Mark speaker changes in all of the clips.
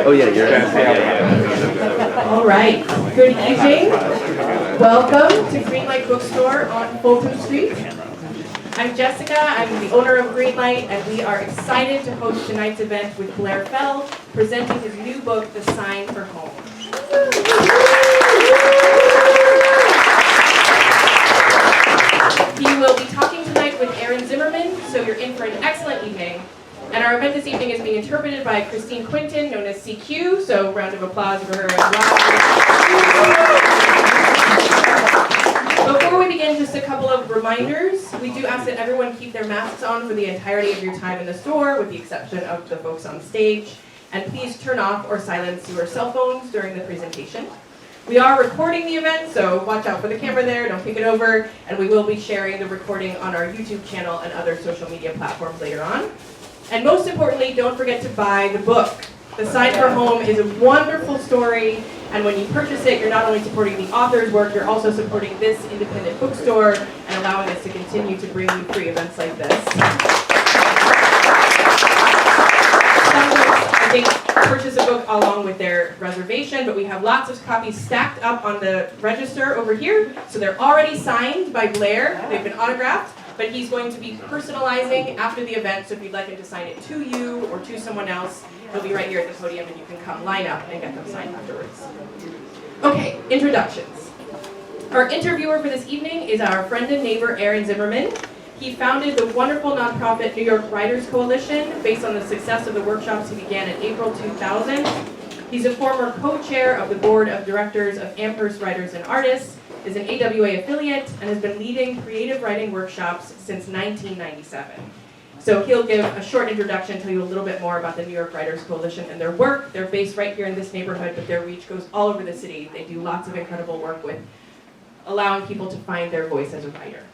Speaker 1: Oh yeah, you're.
Speaker 2: All right. Good evening. Welcome to Greenlight Bookstore on Fulton Street. I'm Jessica. I'm the owner of Greenlight, and we are excited to host tonight's event with Blair Fell, presenting his new book, The Sign for Home. He will be talking tonight with Aaron Zimmerman, so you're in for an excellent evening. And our event this evening is being interpreted by Christine Quinton, known as CQ, so round of applause for her as well. Before we begin, just a couple of reminders. We do ask that everyone keep their masks on for the entirety of your time in the store, with the exception of the folks on stage. And please turn off or silence your cell phones during the presentation. We are recording the event, so watch out for the camera there, don't kick it over, and we will be sharing the recording on our YouTube channel and other social media platforms later on. And most importantly, don't forget to buy the book. The Sign for Home is a wonderful story, and when you purchase it, you're not only supporting the author's work, you're also supporting this independent bookstore and allowing us to continue to bring you free events like this. Some folks, I think, purchase a book along with their reservation, but we have lots of copies stacked up on the register over here, so they're already signed by Blair. They've been autographed. But he's going to be personalizing after the event, so if you'd like him to sign it to you or to someone else, he'll be right here at the podium and you can come line up and get them signed afterwards. Okay, introductions. Our interviewer for this evening is our friend and neighbor, Aaron Zimmerman. He founded the wonderful nonprofit New York Writers Coalition based on the success of the workshops he began in April 2000. He's a former co-chair of the board of directors of Amherst Writers and Artists, is an AWA affiliate, and has been leading creative writing workshops since 1997. So he'll give a short introduction, tell you a little bit more about the New York Writers Coalition and their work. They're based right here in this neighborhood, but their reach goes all over the city. They do lots of incredible work with allowing people to find their voice as a writer.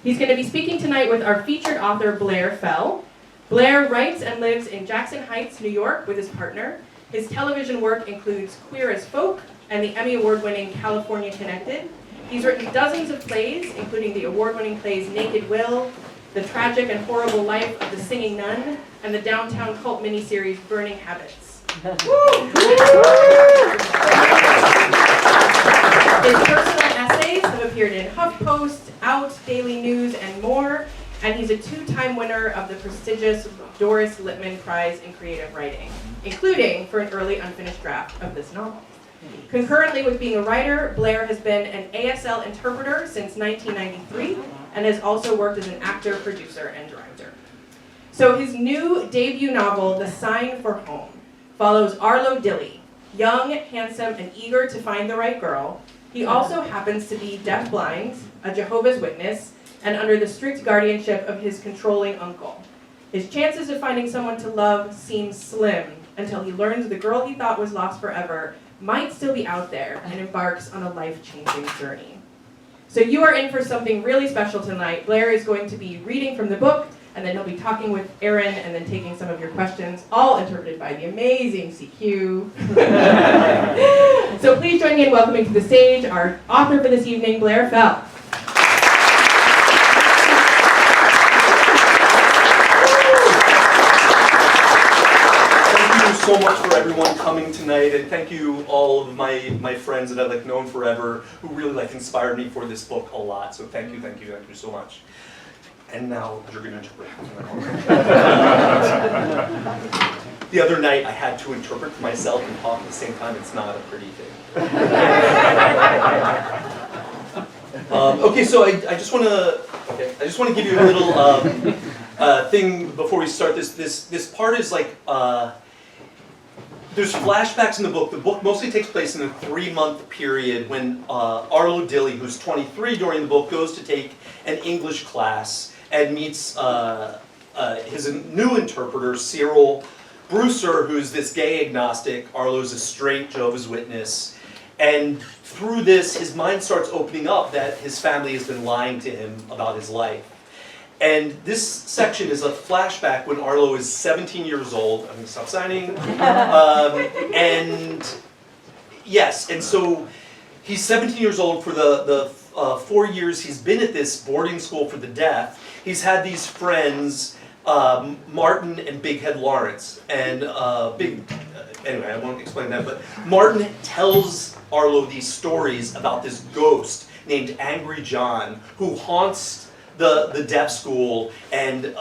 Speaker 2: He's going to be speaking tonight with our featured author, Blair Fell. Blair writes and lives in Jackson Heights, New York with his partner. His television work includes Queer as Folk and the Emmy Award-winning California Connected. He's written dozens of plays, including the award-winning plays Naked Will, The Tragic and Horrible Life of the Singing Nun, and the downtown cult miniseries Burning Habits. His personal essays have appeared in HuffPost, Out, Daily News, and more, and he's a two-time winner of the prestigious Doris Lippman Prize in Creative Writing, including for an early unfinished draft of this novel. Concurrently with being a writer, Blair has been an ASL interpreter since 1993 and has also worked as an actor, producer, and director. So his new debut novel, The Sign for Home, follows Arlo Dilly, young, handsome, and eager to find the right girl. He also happens to be DeafBlind, a Jehovah's Witness, and under the strict guardianship of his controlling uncle. His chances of finding someone to love seem slim until he learns the girl he thought was lost forever might still be out there and embarks on a life-changing journey. So you are in for something really special tonight. Blair is going to be reading from the book, and then he'll be talking with Aaron and then taking some of your questions, all interpreted by the amazing CQ. So please join me in welcoming to the stage our author for this evening, Blair Fell.
Speaker 3: So much for everyone coming tonight, and thank you all of my friends that I've known forever who really inspired me for this book a lot. So thank you so much. And now you're going to interpret. The other night I had to interpret for myself and talk at the same time. It's not a pretty thing. Okay, so I just want to give you a little thing before we start. This part is there's flashbacks in the book. The book mostly takes place in a 3-month period when Arlo Dilly, who's 23 during the book, goes to take an English class and meets his new interpreter, Cyril Brewster, who's this gay agnostic. Arlo's a straight Jehovah's Witness. And through this, his mind starts opening up that his family has been lying to him about his life. And this section is a flashback when Arlo is 17 years old. I'm going to stop signing. And yes, and so he's 17 years old. For the 4 years he's been at this boarding school for the deaf, he's had these friends, Martin and Big Head Lawrence. And anyway, I won't explain that, but Martin tells Arlo these stories about this ghost named Angry John who haunts the deaf school and,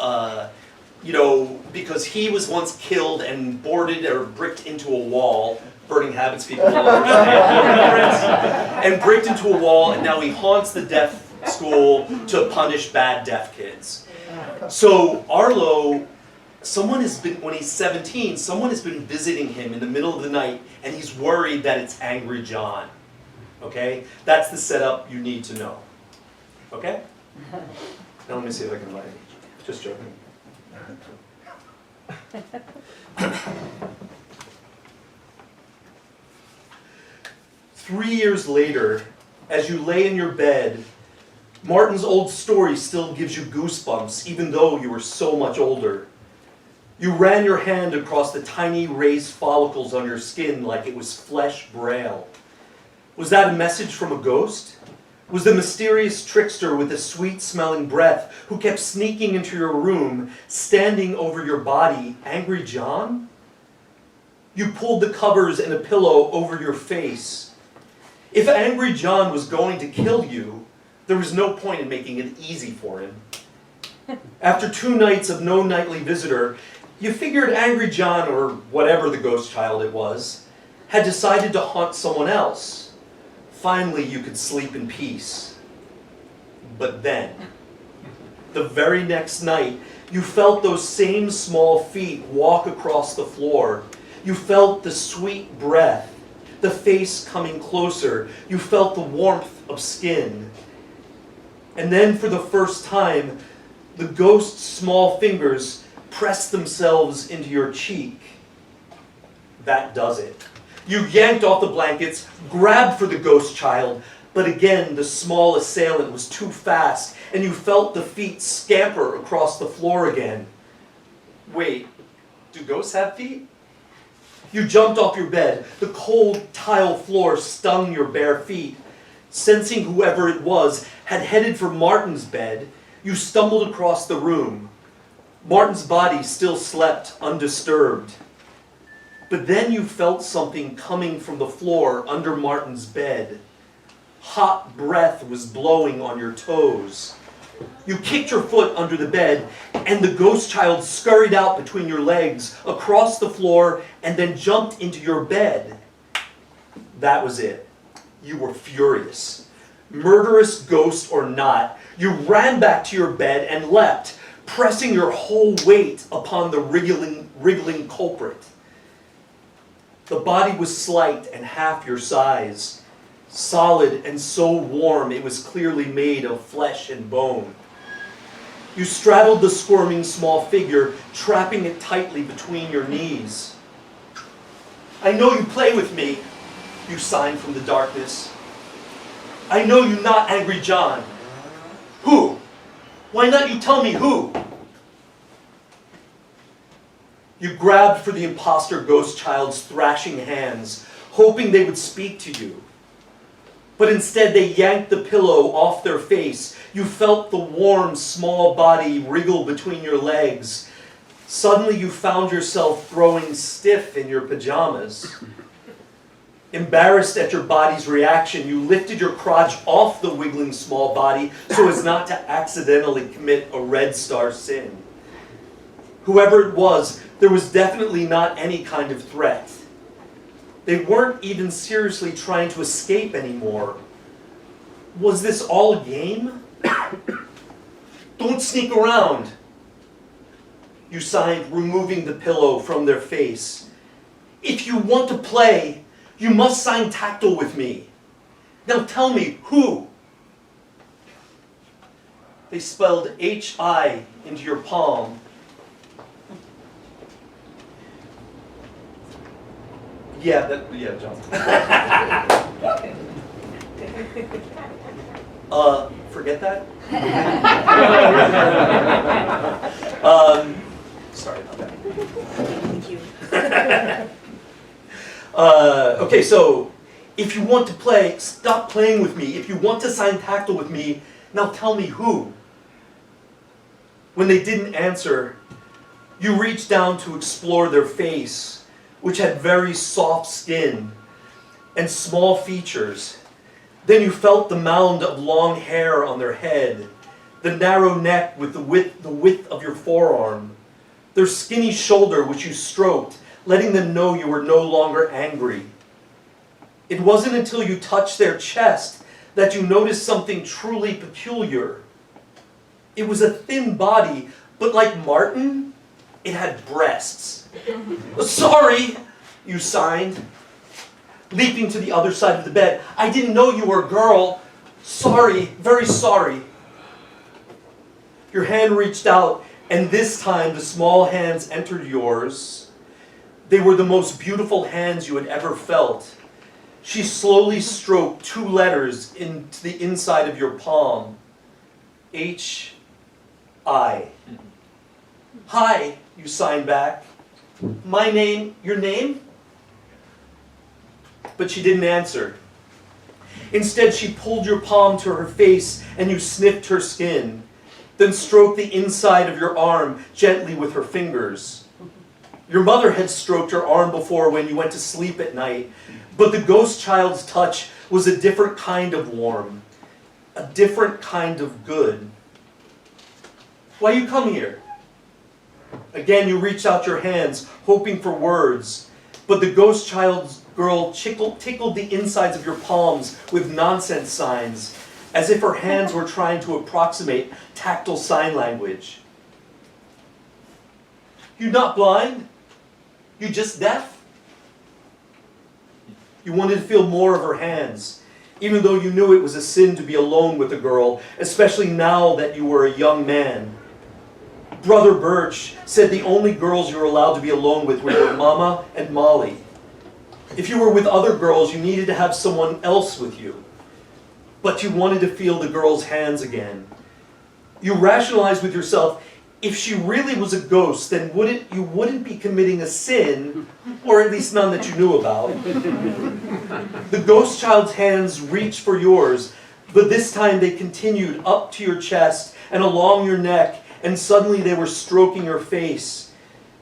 Speaker 3: you know, because he was once killed and boarded or bricked into a wall, burning habits people will understand, and bricked into a wall, and now he haunts the deaf school to punish bad deaf kids. So Arlo, someone has been, when he's 17, someone has been visiting him in the middle of the night, and he's worried that it's Angry John. Okay? That's the setup you need to know. Okay? Now let me see if I can write it. Just joking. 3 years later, as you lay in your bed, Martin's old story still gives you goosebumps, even though you were so much older. You ran your hand across the tiny raised follicles on your skin like it was flesh braille. Was that a message from a ghost? Was the mysterious trickster with the sweet-smelling breath who kept sneaking into your room, standing over your body, Angry John? You pulled the covers and a pillow over your face. If Angry John was going to kill you, there was no point in making it easy for him. After 2 nights of no nightly visitor, you figured Angry John, or whatever the ghost child it was, had decided to haunt someone else. Finally, you could sleep in peace. But then, the very next night, you felt those same small feet walk across the floor. You felt the sweet breath, the face coming closer. You felt the warmth of skin. And then, for the first time, the ghost's small fingers pressed themselves into your cheek. That does it. You yanked off the blankets, grabbed for the ghost child, but again the small assailant was too fast, and you felt the feet scamper across the floor again. Wait, do ghosts have feet? You jumped off your bed. The cold tile floor stung your bare feet. Sensing whoever it was had headed for Martin's bed, you stumbled across the room. Martin's body still slept undisturbed. But then you felt something coming from the floor under Martin's bed. Hot breath was blowing on your toes. You kicked your foot under the bed, and the ghost child scurried out between your legs, across the floor, and then jumped into your bed. That was it. You were furious. Murderous ghost or not, you ran back to your bed and leapt, pressing your whole weight upon the wriggling culprit. The body was slight and half your size, solid and so warm it was clearly made of flesh and bone. You straddled the squirming small figure, trapping it tightly between your knees. "I know you play with me," you signed from the darkness. "I know you not Angry John. Who? Why not you tell me who?" You grabbed for the imposter ghost child's thrashing hands, hoping they would speak to you. But instead they yanked the pillow off their face. You felt the warm, small body wriggle between your legs. Suddenly you found yourself throwing stiff in your pajamas. Embarrassed at your body's reaction, you lifted your crotch off the wiggling small body so as not to accidentally commit a Red Star sin. Whoever it was, there was definitely not any kind of threat. They weren't even seriously trying to escape anymore. Was this all a game? "Don't sneak around," you signed, removing the pillow from their face. "If you want to play, you must sign tactile with me. Now tell me, who?" They spelled H-I into your palm. Yeah, John. Forget that? Sorry about that.
Speaker 2: Thank you.
Speaker 3: Okay, so if you want to play, stop playing with me. If you want to sign tactile with me, now tell me who. When they didn't answer, you reached down to explore their face. which had very soft skin and small features. Then you felt the mound of long hair on their head, the narrow neck with the width of your forearm, their skinny shoulder which you stroked, letting them know you were no longer angry. It wasn't until you touched their chest that you noticed something truly peculiar. It was a thin body, but like Martin, it had breasts. "Sorry," you signed, leaping to the other side of the bed. "I didn't know you were a girl. Sorry, very sorry." Your hand reached out, and this time the small hands entered yours. They were the most beautiful hands you had ever felt. She slowly stroked 2 letters into the inside of your palm. H-I. "Hi," you signed back. "My name, your name?" But she didn't answer. Instead, she pulled your palm to her face and you sniffed her skin, then stroked the inside of your arm gently with her fingers. Your mother had stroked your arm before when you went to sleep at night, but the ghost child's touch was a different kind of warm, a different kind of good. "Why you come here?" Again, you reached out your hands, hoping for words, but the ghost child's girl tickled the insides of your palms with nonsense signs, as if her hands were trying to approximate tactile sign language. "You not blind? You just deaf?" You wanted to feel more of her hands, even though you knew it was a sin to be alone with a girl, especially now that you were a young man. Brother Birch said the only girls you were allowed to be alone with were your mama and Molly. If you were with other girls, you needed to have someone else with you. But you wanted to feel the girl's hands again. You rationalized with yourself, if she really was a ghost, then you wouldn't be committing a sin, or at least none that you knew about. The ghost child's hands reached for yours, but this time they continued up to your chest and along your neck, and suddenly they were stroking your face.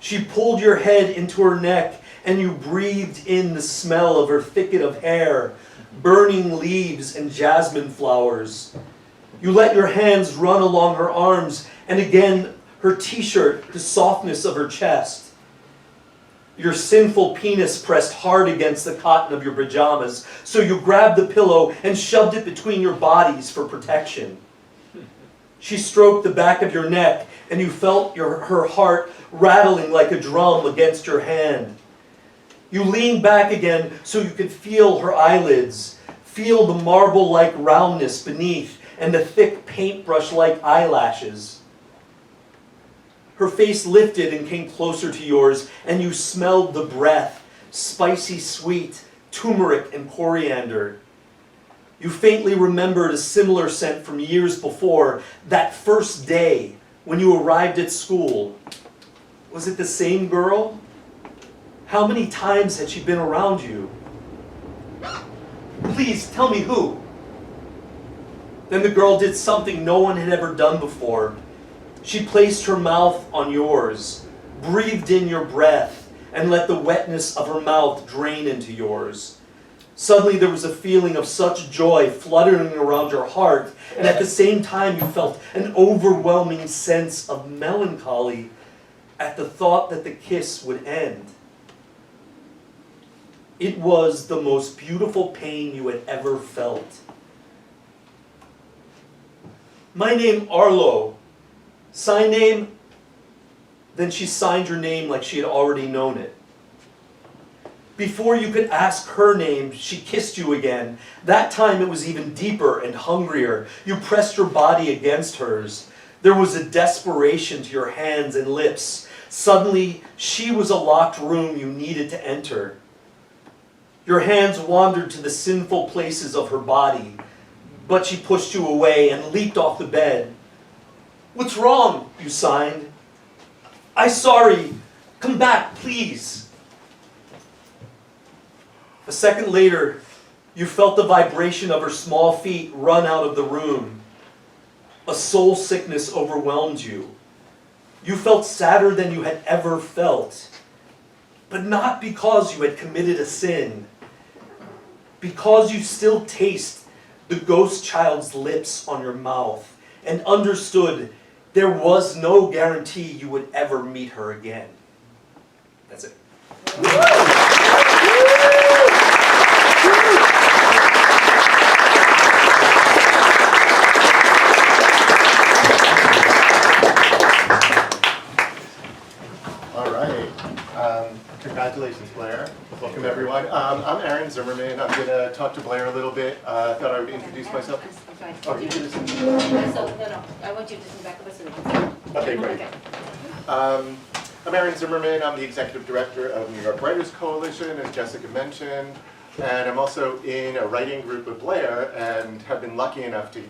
Speaker 3: She pulled your head into her neck, and you breathed in the smell of her thicket of hair, burning leaves and jasmine flowers. You let your hands run along her arms, and again her t-shirt, the softness of her chest. Your sinful penis pressed hard against the cotton of your pajamas, so you grabbed the pillow and shoved it between your bodies for protection. She stroked the back of your neck, and you felt her heart rattling like a drum against your hand. You leaned back again so you could feel her eyelids, feel the marble-like roundness beneath, and the thick paintbrush-like eyelashes. Her face lifted and came closer to yours, and you smelled the breath, spicy sweet, turmeric and coriander. You faintly remembered a similar scent from years before, that first day when you arrived at school. Was it the same girl? How many times had she been around you? Please, tell me who. Then the girl did something no one had ever done before. She placed her mouth on yours, breathed in your breath, and let the wetness of her mouth drain into yours. Suddenly there was a feeling of such joy fluttering around your heart, and at the same time you felt an overwhelming sense of melancholy at the thought that the kiss would end. It was the most beautiful pain you had ever felt. "My name Arlo. Sign name?" Then she signed your name like she had already known it. Before you could ask her name, she kissed you again. That time it was even deeper and hungrier. You pressed your body against hers. There was a desperation to your hands and lips. Suddenly, she was a locked room you needed to enter. Your hands wandered to the sinful places of her body, but she pushed you away and leaped off the bed. "What's wrong?" you signed. "I'm sorry. Come back, please." A second later, you felt the vibration of her small feet run out of the room. A soul sickness overwhelmed you. You felt sadder than you had ever felt. but not because you had committed a sin, because you still taste the ghost child's lips on your mouth and understood there was no guarantee you would ever meet her again. That's it.
Speaker 1: All right. Congratulations, Blair. Welcome, everyone. I'm Aaron Zimmerman. I'm going to talk to Blair a little bit. I thought I would introduce myself. Oh, you do this?
Speaker 4: No, I want you to listen back to us.
Speaker 1: Okay, great. I'm Aaron Zimmerman. I'm the executive director of New York Writers Coalition, as Jessica mentioned. And I'm also in a writing group with Blair and have been lucky enough to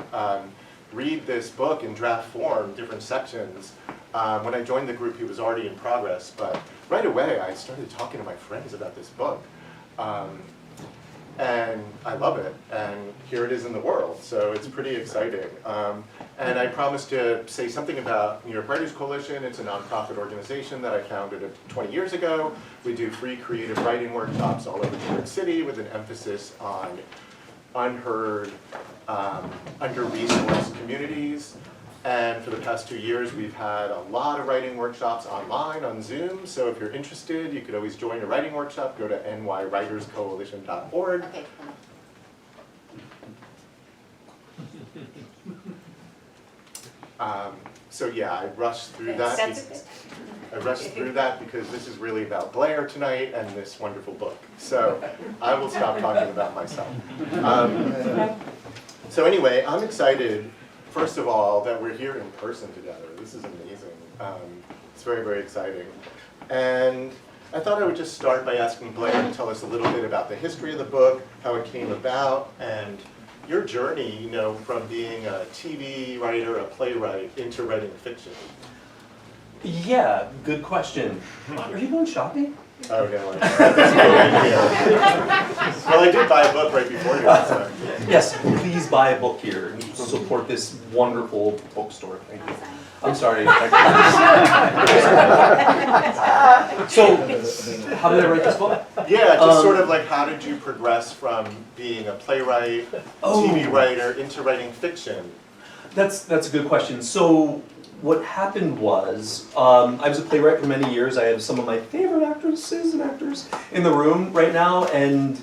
Speaker 1: read this book in draft form, different sections. When I joined the group, he was already in progress, but right away I started talking to my friends about this book. And I love it, and here it is in the world, so it's pretty exciting. And I promised to say something about New York Writers Coalition. It's a nonprofit organization that I founded 20 years ago. We do free creative writing workshops all over New York City with an emphasis on unheard, under-resourced communities. And for the past 2 years, we've had a lot of writing workshops online on Zoom. So if you're interested, you could always join a writing workshop. Go to nywriterscoalition.org.
Speaker 4: Okay.
Speaker 1: So yeah, I rushed through that.
Speaker 4: That's okay.
Speaker 1: I rushed through that because this is really about Blair tonight and this wonderful book. So I will stop talking about myself. So anyway, I'm excited, first of all, that we're here in person together. This is amazing. It's very, very exciting. And I thought I would just start by asking Blair to tell us a little bit about the history of the book, how it came about, and your journey, you know, from being a TV writer, a playwright, into writing fiction.
Speaker 3: Yeah, good question. Are you going shopping?
Speaker 1: Oh, no. Well, I did buy a book right before you. So.
Speaker 3: Yes, please buy a book here and support this wonderful bookstore. Thank you. I'm sorry. So, how did I write this book?
Speaker 1: Yeah, just sort of like how did you progress from being a playwright, TV writer, into writing fiction?
Speaker 3: That's a good question. So, what happened was, I was a playwright for many years. I have some of my favorite actresses and actors in the room right now, and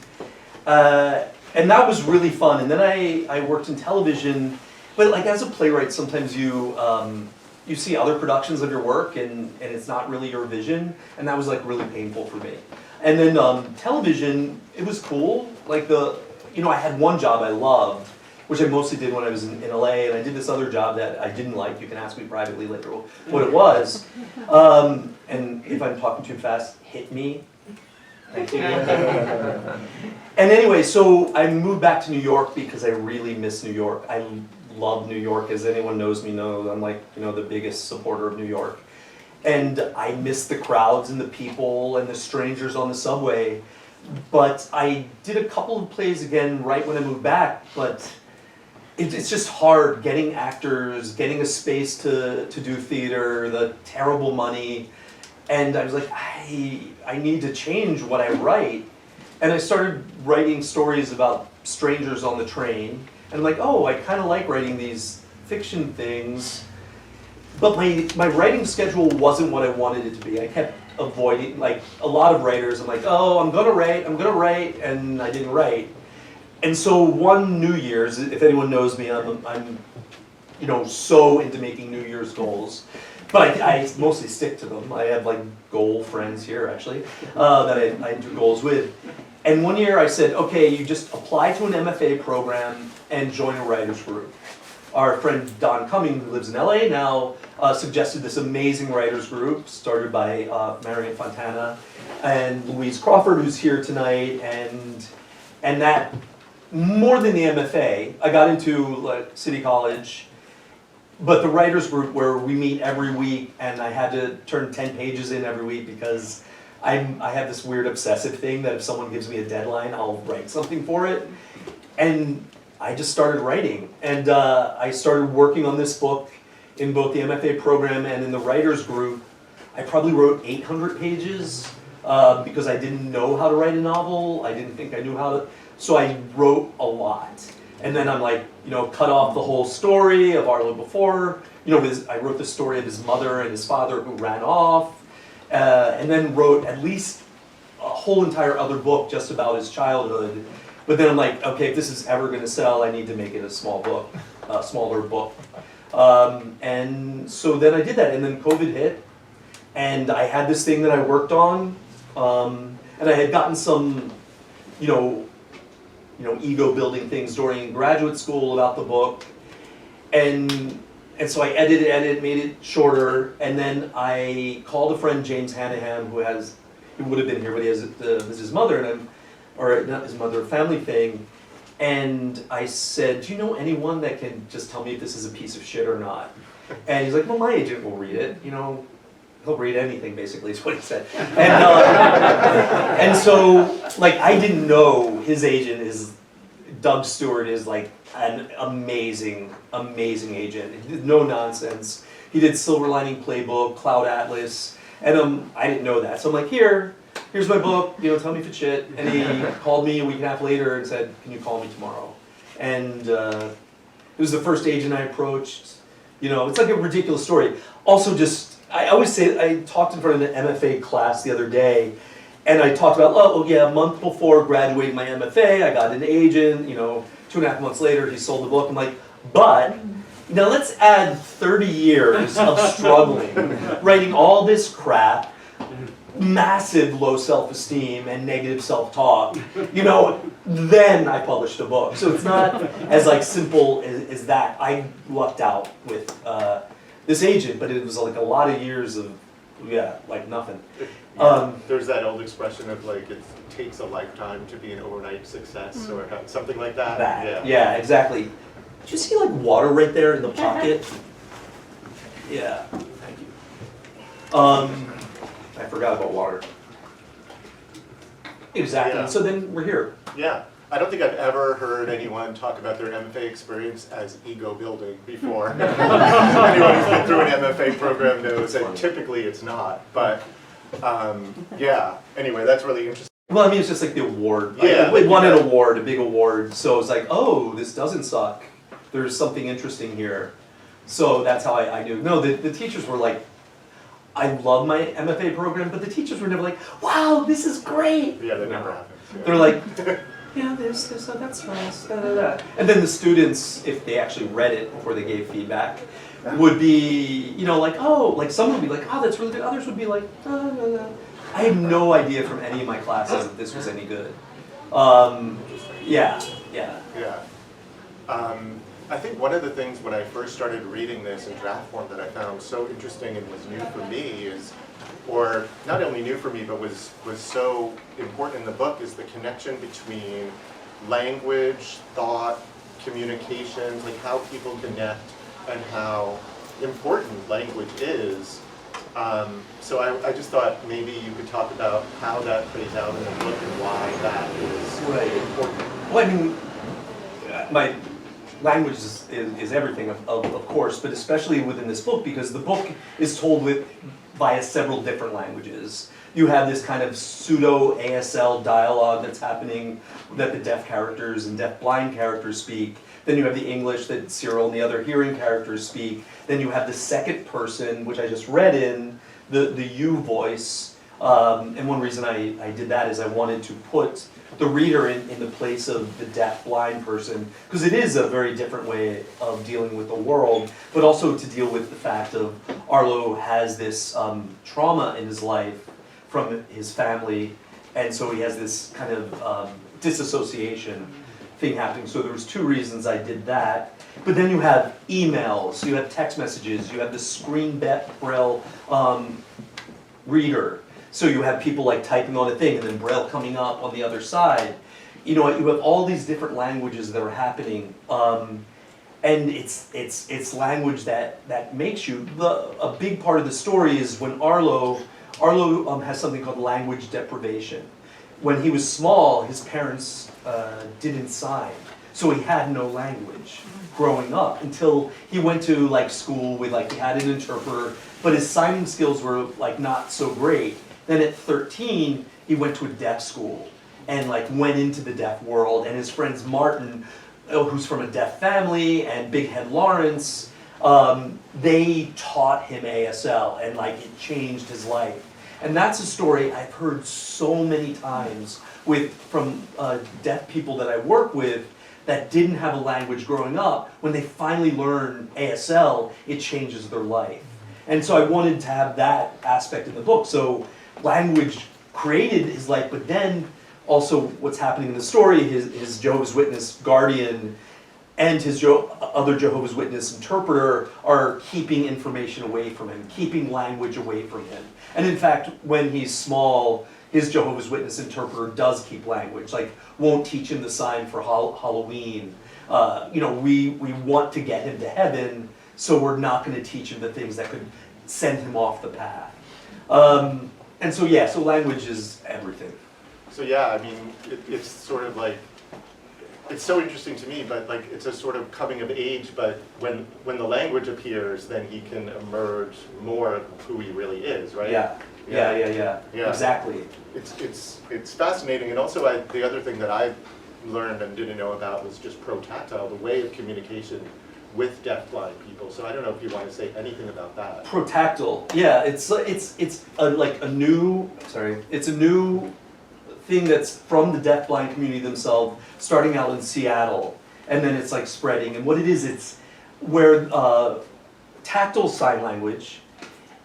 Speaker 3: that was really fun. And then I worked in television, but like as a playwright, sometimes you see other productions of your work, and it's not really your vision, and that was like really painful for me. And then television, it was cool. Like I had one job I loved, which I mostly did when I was in LA, and I did this other job that I didn't like. You can ask me privately later what it was. And if I'm talking too fast, hit me. Thank you. And anyway, so I moved back to New York because I really miss New York. I love New York. As anyone knows me knows, I'm like, the biggest supporter of New York. And I miss the crowds and the people and the strangers on the subway. But I did a couple of plays again right when I moved back, but it's just hard getting actors, getting a space to do theater, the terrible money. And I was like, I need to change what I write. And I started writing stories about strangers on the train. And I'm like, oh, I kind of like writing these fiction things. But my writing schedule wasn't what I wanted it to be. I kept avoiding, like a lot of writers, I'm like, oh, I'm gonna write, and I didn't write. And so one New Year's, if anyone knows me, I'm so into making New Year's goals. But I mostly stick to them. I have like goal friends here actually that I do goals with. And one year I said, okay, you just apply to an MFA program and join a writer's group. Our friend Don Cumming, who lives in LA now, suggested this amazing writers group started by Marion Fontana and Louise Crawford, who's here tonight, and that more than the MFA, I got into City College, but the writers group where we meet every week, and I had to turn 10 pages in every week because I have this weird obsessive thing that if someone gives me a deadline, I'll write something for it, and I just started writing, and I started working on this book in both the MFA program and in the writers group. I probably wrote 800 pages because I didn't know how to write a novel. I didn't think I knew how to, so I wrote a lot. And then I'm like, cut off the whole story of Arlo before. I wrote the story of his mother and his father who ran off, and then wrote at least a whole entire other book just about his childhood. But then I'm like, okay, if this is ever going to sell, I need to make it a small book, a smaller book. And so then I did that, and then COVID hit, and I had this thing that I worked on, and I had gotten some, ego building things during graduate school about the book, and so I edited, made it shorter, and then I called a friend, James Hanahan, he would have been here, but he has his mother, or not his mother, family thing, and I said, do you know anyone that can just tell me if this is a piece of shit or not? And he's like, well, my agent will read it, he'll read anything, basically, is what he said. And so, I didn't know his agent Doug Stewart is an amazing, amazing agent. He did no nonsense. He did Silver Lining Playbook, Cloud Atlas, and I didn't know that. So I'm like, here's my book, tell me if it's shit. And he called me a week and a half later and said, can you call me tomorrow? And it was the first agent I approached. It's like a ridiculous story. Also I always say, I talked in front of an MFA class the other day, and I talked about, a month before graduating my MFA, I got an agent, 2.5 months later, he sold the book. I'm like, but, now let's add 30 years of struggling, writing all this crap, massive low self-esteem and negative self-talk, then I published a book. So it's not as simple as that. I lucked out with this agent, but it was a lot of years of, nothing.
Speaker 1: There's that old expression of it takes a lifetime to be an overnight success, or something like that.
Speaker 3: Yeah, exactly. Do you see water right there in the pocket? Yeah, thank you. I forgot about water. Exactly.
Speaker 1: Yeah.
Speaker 3: So then we're here.
Speaker 1: Yeah. I don't think I've ever heard anyone talk about their MFA experience as ego building before. Anyone who's been through an MFA program knows that typically it's not. But anyway, that's really interesting.
Speaker 3: Well, it's just the award.
Speaker 1: Yeah.
Speaker 3: It won an award, a big award. So it's oh, this doesn't suck. There's something interesting here. So that's how I knew. No, the teachers were I love my MFA program, but the teachers were never wow, this is great.
Speaker 1: Yeah, that never happens. Yeah.
Speaker 3: They're yeah, there's that's nice, da, da, da. And then the students, if they actually read it before they gave feedback, would be, some would be oh, that's really good. Others would be no, no, no. I had no idea from any of my classes that this was any good. Yeah.
Speaker 1: I think one of the things when I first started reading this in draft form that I found so interesting and was new for me is, or not only new for me, but was so important in the book, is the connection between language, thought, communications, how people connect, and how important language is. So I just thought maybe you could talk about how that plays out in the book and why that is important.
Speaker 3: Well, my language is everything, of course, but especially within this book, because the book is told via several different languages. You have this kind of pseudo-ASL dialogue that's happening that the deaf characters and deaf-blind characters speak. Then you have the English that Cyril and the other hearing characters speak. Then you have the second person, which I just read in, the you voice. And one reason I did that is I wanted to put the reader in the place of the deaf-blind person, because it is a very different way of dealing with the world, but also to deal with the fact of Arlo has this trauma in his life from his family, and so he has this kind of disassociation thing happening. So there was two reasons I did that. But then you have emails, you have text messages, you have the screen braille reader. So you have people typing on a thing and then braille coming up on the other side. You have all these different languages that are happening, and it's language that makes you. A big part of the story is when Arlo has something called language deprivation. When he was small, his parents didn't sign, so he had no language growing up until he went to school with he had an interpreter, but his signing skills were not so great. Then at 13, he went to a deaf school and like went into the deaf world. And his friends Martin, who's from a deaf family, and Big Head Lawrence, they taught him ASL, and like it changed his life. And that's a story I've heard so many times from deaf people that I work with that didn't have a language growing up. When they finally learn ASL, it changes their life. And so I wanted to have that aspect in the book. So language created his life, but then also what's happening in the story, his Jehovah's Witness guardian and his other Jehovah's Witness interpreter are keeping information away from him, keeping language away from him. And in fact, when he's small, his Jehovah's Witness interpreter does keep language, like won't teach him the sign for Halloween. We want to get him to heaven, so we're not going to teach him the things that could send him off the path. And so yeah, so language is everything.
Speaker 1: So yeah, I mean, it's sort of like, it's so interesting to me, but like it's a sort of coming of age, but when the language appears, then he can emerge more of who he really is, right?
Speaker 3: Yeah. Exactly.
Speaker 1: It's fascinating, and also the other thing that I learned and didn't know about was just pro-tactile, the way of communication with deafblind people. So I don't know if you want to say anything about that.
Speaker 3: Pro-tactile, yeah, it's a new thing that's from the deafblind community themselves, starting out in Seattle, and then it's like spreading. And what it is, it's where tactile sign language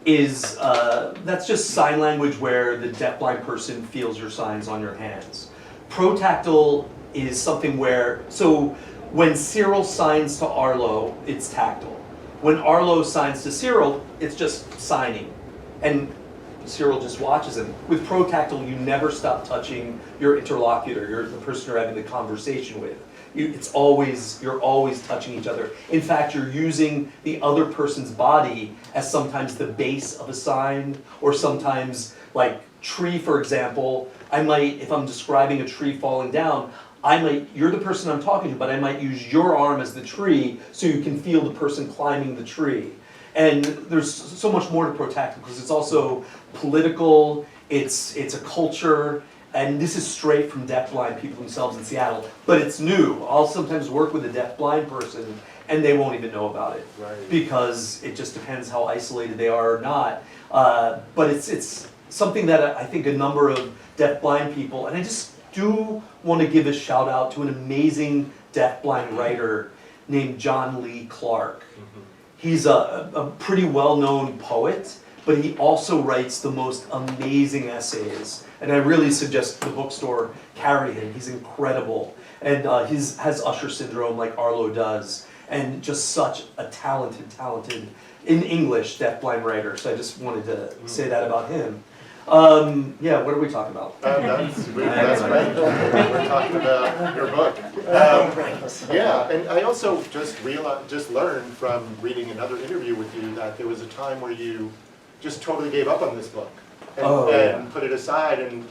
Speaker 3: is, that's just sign language where the deafblind person feels your signs on your hands. Pro-tactile is something where, so when Cyril signs to Arlo, it's tactile. When Arlo signs to Cyril, it's just signing. And Cyril just watches him. With pro-tactile, you never stop touching your interlocutor, the person you're having the conversation with. You're always touching each other. In fact, you're using the other person's body as sometimes the base of a sign, or sometimes, like tree, for example, if I'm describing a tree falling down, you're the person I'm talking to, but I might use your arm as the tree so you can feel the person climbing the tree. And there's so much more to pro-tactile because it's also political, it's a culture, and this is straight from deafblind people themselves in Seattle, but it's new. I'll sometimes work with a deafblind person and they won't even know about it,
Speaker 1: right,
Speaker 3: because it just depends how isolated they are or not. But it's something that I think a number of deafblind people, and I just do want to give a shout out to an amazing deafblind writer named John Lee Clark. He's a pretty well-known poet, but he also writes the most amazing essays. And I really suggest the bookstore carry him. He's incredible. And he has Usher syndrome like Arlo does. And just such a talented, in English, deafblind writer. So I just wanted to say that about him. Yeah, what are we talking about?
Speaker 1: That's great. We're talking about your book. Yeah, and I also just learned from reading another interview with you that there was a time where you just totally gave up on this book and put it aside and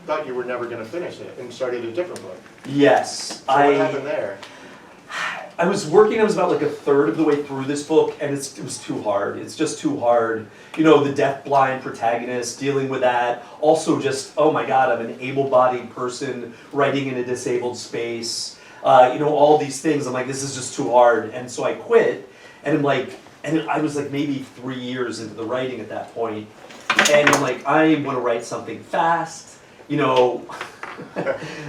Speaker 1: thought you were never going to finish it and started a different book.
Speaker 3: Yes.
Speaker 1: So what happened there?
Speaker 3: I was about like a third of the way through this book, and it was too hard. It's just too hard. You know, the deaf-blind protagonist, dealing with that. Also just, oh my God, I'm an able-bodied person writing in a disabled space. All these things. I'm like, this is just too hard. And so I quit, and I was like maybe 3 years into the writing at that point. And I'm like, I want to write something fast,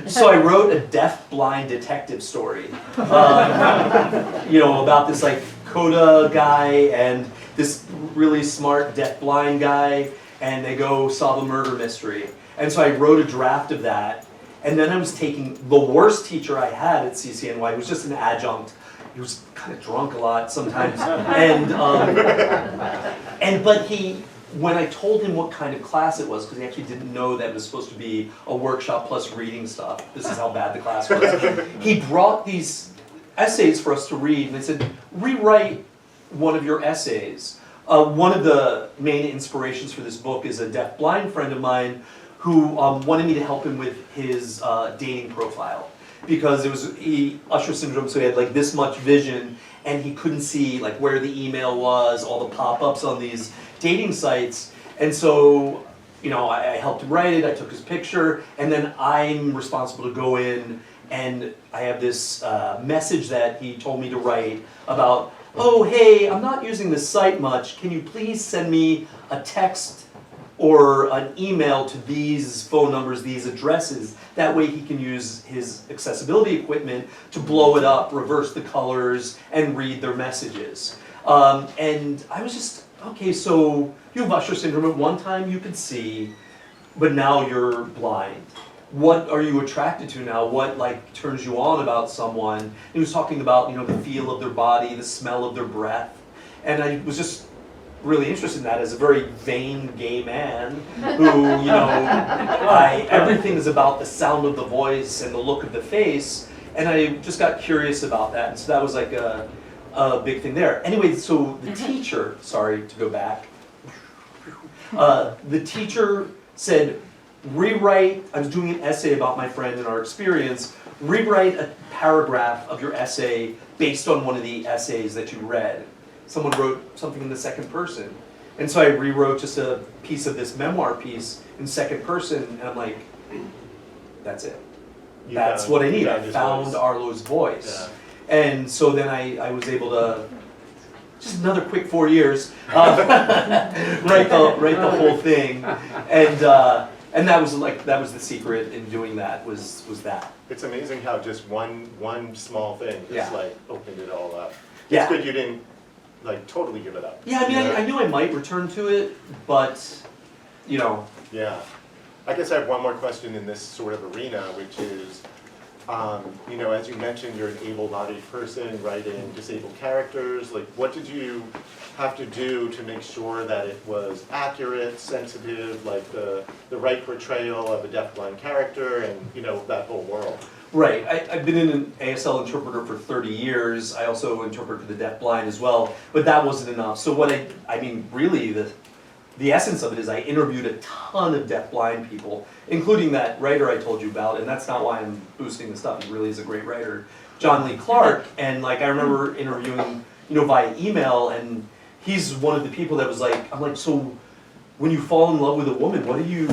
Speaker 3: So I wrote a deaf-blind detective story, about this like coda guy and this really smart deaf-blind guy, and they go solve a murder mystery. And so I wrote a draft of that, and then I was taking the worst teacher I had at CCNY, who was just an adjunct. He was kind of drunk a lot sometimes, but when I told him what kind of class it was, because he actually didn't know that it was supposed to be a workshop plus reading stuff, this is how bad the class was, he brought these essays for us to read, and they said, rewrite one of your essays. One of the main inspirations for this book is a deaf-blind friend of mine who wanted me to help him with his dating profile. Because Usher syndrome, so he had like this much vision, and he couldn't see like where the email was, all the pop-ups on these dating sites. And so you know, I helped him write it, I took his picture, and then I'm responsible to go in, and I have this message that he told me to write about, oh, hey, I'm not using this site much, can you please send me a text or an email to these phone numbers, these addresses. That way he can use his accessibility equipment to blow it up, reverse the colors, and read their messages. And I was just, okay, so you have Usher syndrome. At one time you could see, but now you're blind. What are you attracted to now? What like turns you on about someone? He was talking about, you know, the feel of their body, the smell of their breath. And I was just really interested in that as a very vain gay man who, you know, everything is about the sound of the voice and the look of the face, and I just got curious about that, and so that was like a big thing there. Anyway, so the teacher, sorry to go back, the teacher said, rewrite, I was doing an essay about my friend and our experience, rewrite a paragraph of your essay based on one of the essays that you read. Someone wrote something in the second person. And so I rewrote just a piece of this memoir piece in second person, and I'm like, that's it. That's what I need. I found Arlo's voice. Yeah. And so then I was able to, just another quick 4 years, write the whole thing. And that was the secret in doing that, was that.
Speaker 1: It's amazing how just one small thing just like opened it all up.
Speaker 3: Yeah.
Speaker 1: It's good you didn't like totally give it up.
Speaker 3: Yeah, I mean, I knew I might return to it, but, you know.
Speaker 1: Yeah. I guess I have one more question in this sort of arena, which is, you know, as you mentioned, you're an able-bodied person writing disabled characters. Like, what did you have to do to make sure that it was accurate, sensitive, like the right portrayal of a deafblind character and, you know, that whole world?
Speaker 3: Right. I've been an ASL interpreter for 30 years. I also interpret for the deafblind as well, but that wasn't enough. So what I mean, really, the essence of it is I interviewed a ton of deafblind people, including that writer I told you about, and that's not why I'm boosting the stuff. He really is a great writer, John Lee Clark. And like I remember interviewing, you know, via email, and he's one of the people that was like, I'm like, so when you fall in love with a woman, what do you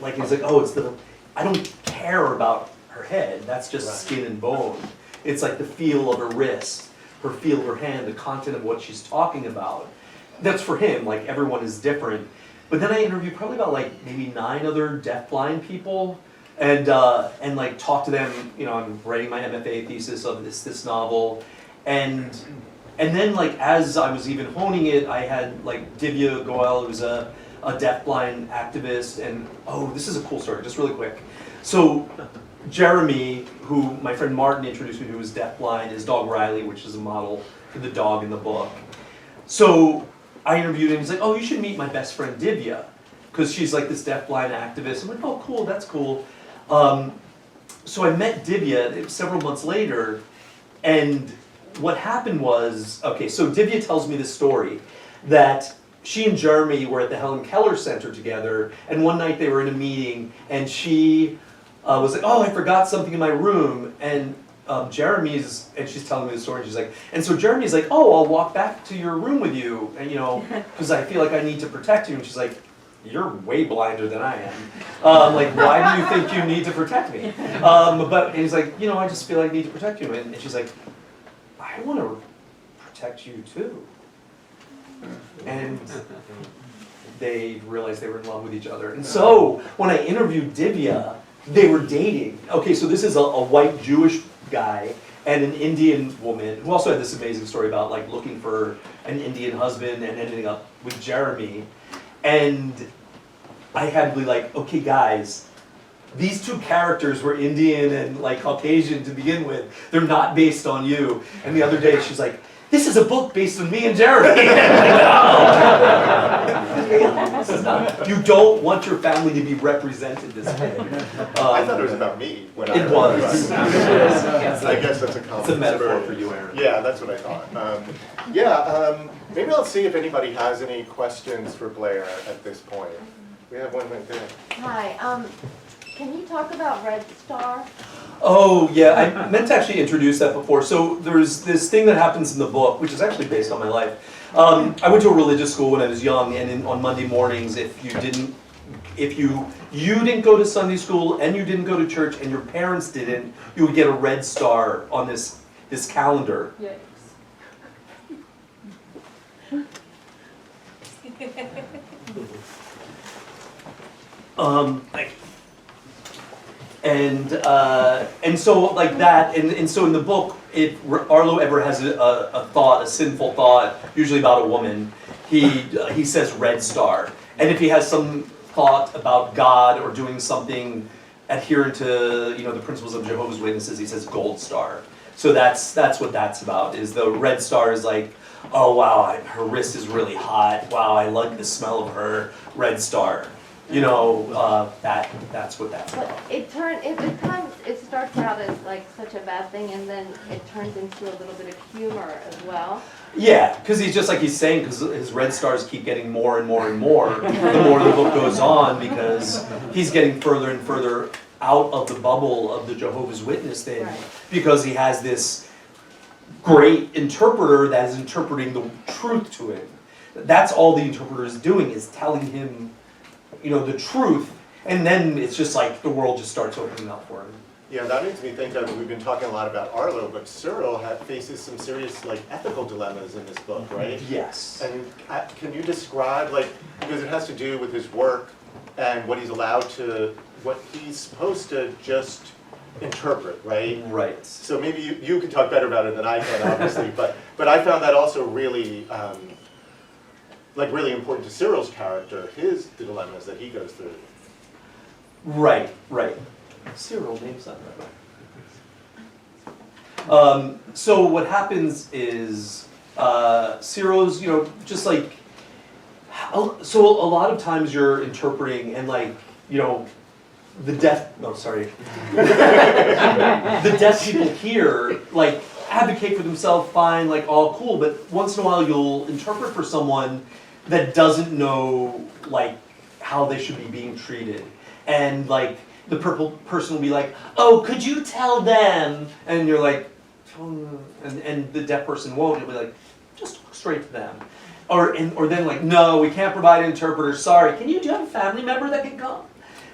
Speaker 3: like? He's like, oh, I don't care about her head, that's just skin and bone. It's like the feel of her wrist, her feel of her hand, the content of what she's talking about. That's for him, like everyone is different. But then I interviewed probably about like maybe 9 other deafblind people, and like talked to them, you know, I'm writing my MFA thesis of this novel, and then like as I was even honing it, I had like Divya Goel, who's a deafblind activist, and oh, this is a cool story, just really quick. So Jeremy, who my friend Martin introduced me to, is deafblind, his dog Riley, which is a model for the dog in the book. So I interviewed him, he's like, oh, you should meet my best friend Divya, because she's like this deafblind activist. I'm like, oh, cool, that's cool. So I met Divya several months later, and what happened was, okay, so Divya tells me this story, that she and Jeremy were at the Helen Keller Center together, and one night they were in a meeting, and she was like, oh, I forgot something in my room, and and she's telling me the story, and she's like, and so Jeremy's like, oh, I'll walk back to your room with you, and you know, because I feel like I need to protect you, and she's like, you're way blinder than I am. Like, why do you think you need to protect me? And he's like, you know, I just feel like I need to protect you, and she's like, I want to protect you too. And they realized they were in love with each other. And so when I interviewed Divya, they were dating. Okay, so this is a white Jewish guy and an Indian woman who also had this amazing story about like looking for an Indian husband and ending up with Jeremy. And I had to be like, okay guys, these 2 characters were Indian and like Caucasian to begin with. They're not based on you. And the other day she's like, this is a book based on me and Jeremy. This is not, you don't want your family to be represented this way.
Speaker 1: I thought it was about me. When
Speaker 3: it was.
Speaker 1: I guess that's a compliment.
Speaker 3: It's a metaphor for you, Aaron.
Speaker 1: Yeah, that's what I thought. Maybe I'll see if anybody has any questions for Blair at this point. We have one right there.
Speaker 5: Hi. Can you talk about Red Star?
Speaker 3: Oh, yeah, I meant to actually introduce that before. So there's this thing that happens in the book, which is actually based on my life. I went to a religious school when I was young, and on Monday mornings, if you didn't if you didn't go to Sunday school and you didn't go to church and your parents didn't, you would get a red star on this calendar.
Speaker 5: Yikes.
Speaker 3: Like, and so like that, and so in the book, if Arlo ever has a thought, a sinful thought, usually about a woman, he says red star. And if he has some thought about God or doing something adherent to the principles of Jehovah's Witnesses, he says gold star. So that's what that's about. Is the red star is like, oh wow, her wrist is really hot. Wow, I like the smell of her. Red star. That's what that's
Speaker 5: But
Speaker 3: about.
Speaker 5: it starts out as like such a bad thing, and then it turns into a little bit of humor as well.
Speaker 3: Yeah, because he's just like he's saying, because his red stars keep getting more and more and more the more the book goes on, because he's getting further and further out of the bubble of the Jehovah's Witness thing,
Speaker 5: Right.
Speaker 3: because he has this great interpreter that is interpreting the truth to him. That's all the interpreter is doing, is telling him, the truth, and then it's just like the world just starts opening up for him.
Speaker 1: Yeah, that makes me think of, we've been talking a lot about Arlo, but Cyril faces some serious ethical dilemmas in this book, right?
Speaker 3: Yes.
Speaker 1: And can you describe, because it has to do with his work and what he's what he's supposed to just interpret, right?
Speaker 3: Right.
Speaker 1: So maybe you can talk better about it than I can, obviously, but I found that also really, really important to Cyril's character, the dilemmas that he goes through.
Speaker 3: Right. Cyril, name's not right. So what happens is Cyril's, just like, so a lot of times you're interpreting and the deaf people here advocate for themselves fine, all cool, but once in a while you'll interpret for someone that doesn't know how they should be being treated, and the person will be like, oh, could you tell them? And you're like, and the deaf person won't. You'll be like, just talk straight to them. Or then no, we can't provide an interpreter. Sorry, do you have a family member that can come?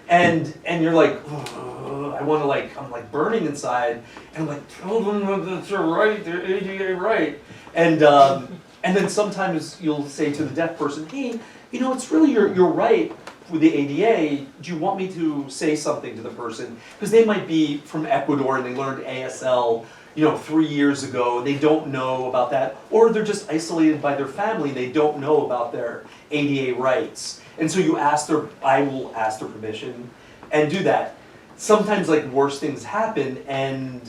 Speaker 3: And you're like, I want to I'm burning inside. And I'm tell them that they're right, they're ADA right. And then sometimes you'll say to the deaf person, hey, it's really you're right. With the ADA, do you want me to say something to the person? Because they might be from Ecuador and they learned ASL, 3 years ago, and they don't know about that, or they're just isolated by their family and they don't know about their ADA rights. And so I will ask their permission and do that. Sometimes worse things happen, and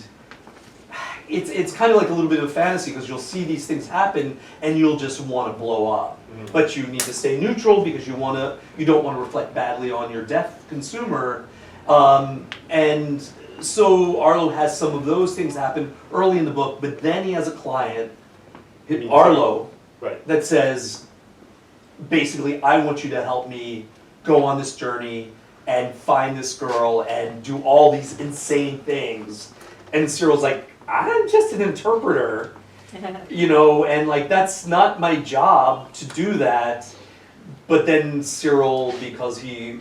Speaker 3: it's kind of a little bit of fantasy, because you'll see these things happen and you'll just want to blow up. Mm-hmm. But you need to stay neutral, because you don't want to reflect badly on your deaf consumer. And so Arlo has some of those things happen early in the book, but then he has a client, Arlo,
Speaker 1: right,
Speaker 3: that says, basically, I want you to help me go on this journey and find this girl and do all these insane things. And Cyril's like, I'm just an interpreter, and that's not my job to do that. But then Cyril, because he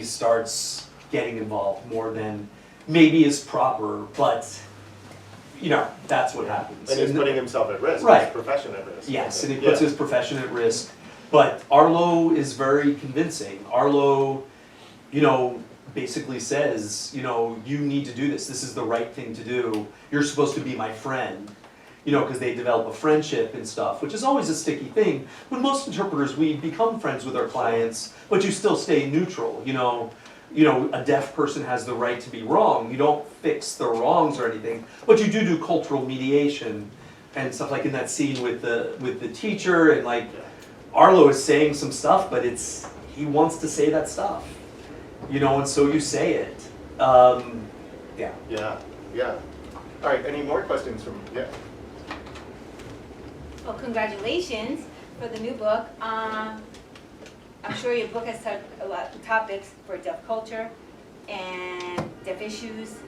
Speaker 3: starts getting involved more than maybe is proper, but that's what happens.
Speaker 1: And he's putting himself at risk,
Speaker 3: right.
Speaker 1: His profession at risk.
Speaker 3: Yes, and he puts his profession at risk. But Arlo is very convincing. Arlo, basically says, you need to do this. This is the right thing to do. You're supposed to be my friend. Because they develop a friendship and stuff, which is always a sticky thing. When most interpreters, we become friends with our clients, but you still stay neutral. A deaf person has the right to be wrong. You don't fix the wrongs or anything, but you do cultural mediation and stuff, in that scene with the teacher, and Arlo is saying some stuff, but he wants to say that stuff. And so you say it. Yeah.
Speaker 1: Yeah. All right, any more questions from,
Speaker 4: Well, congratulations for the new book. I'm sure your book has touched a lot of topics for deaf culture and deaf issues.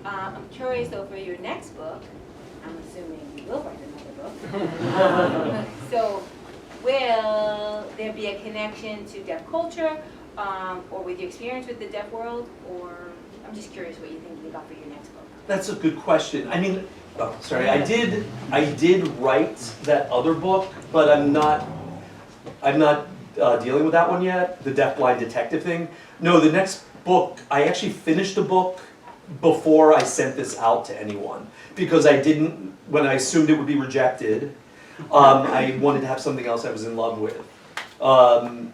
Speaker 4: I'm curious though, for your next book, I'm assuming you will write another book. So will there be a connection to deaf culture, or with your experience with the deaf world, or I'm just curious what you're thinking about for your next book.
Speaker 3: That's a good question. I mean, oh, sorry, I did write that other book, but I'm not dealing with that one yet, the DeafBlind detective thing. No, the next book, I actually finished a book before I sent this out to anyone, because I didn't, when I assumed it would be rejected, I wanted to have something else I was in love with.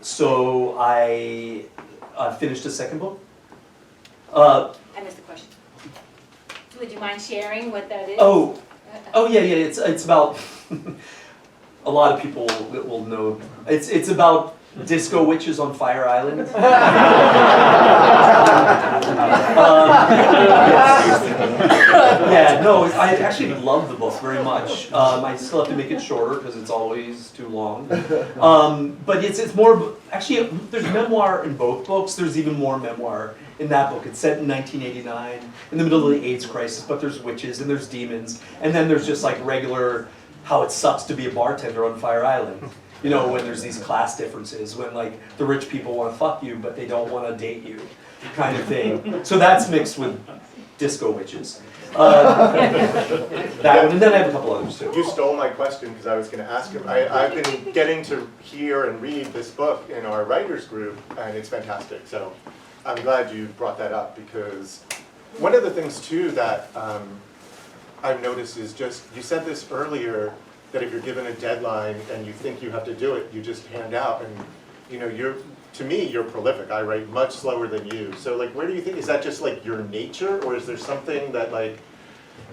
Speaker 3: So I finished a second book.
Speaker 4: I missed the question. Would you mind sharing what that is?
Speaker 3: Oh yeah, it's about, a lot of people will know, it's about disco witches on Fire Island. Yeah, no, I actually love the book very much. I still have to make it shorter because it's always too long. But it's more, actually, there's memoir in both books. There's even more memoir in that book. It's set in 1989, in the middle of the AIDS crisis, but there's witches and there's demons. And then there's just like regular, how it sucks to be a bartender on Fire Island. You know, when there's these class differences, when like the rich people want to fuck you, but they don't want to date you, kind of thing. So that's mixed with disco witches. That one, and then I have a couple others too.
Speaker 1: You stole my question because I was going to ask him. I've been getting to hear and read this book in our writers group, and it's fantastic. So I'm glad you brought that up, because one of the things too that I've noticed is just, you said this earlier, that if you're given a deadline and you think you have to do it, you just hand out. And you know, to me, you're prolific. I write much slower than you. So like, where do you think, is that just like your nature, or is there something that like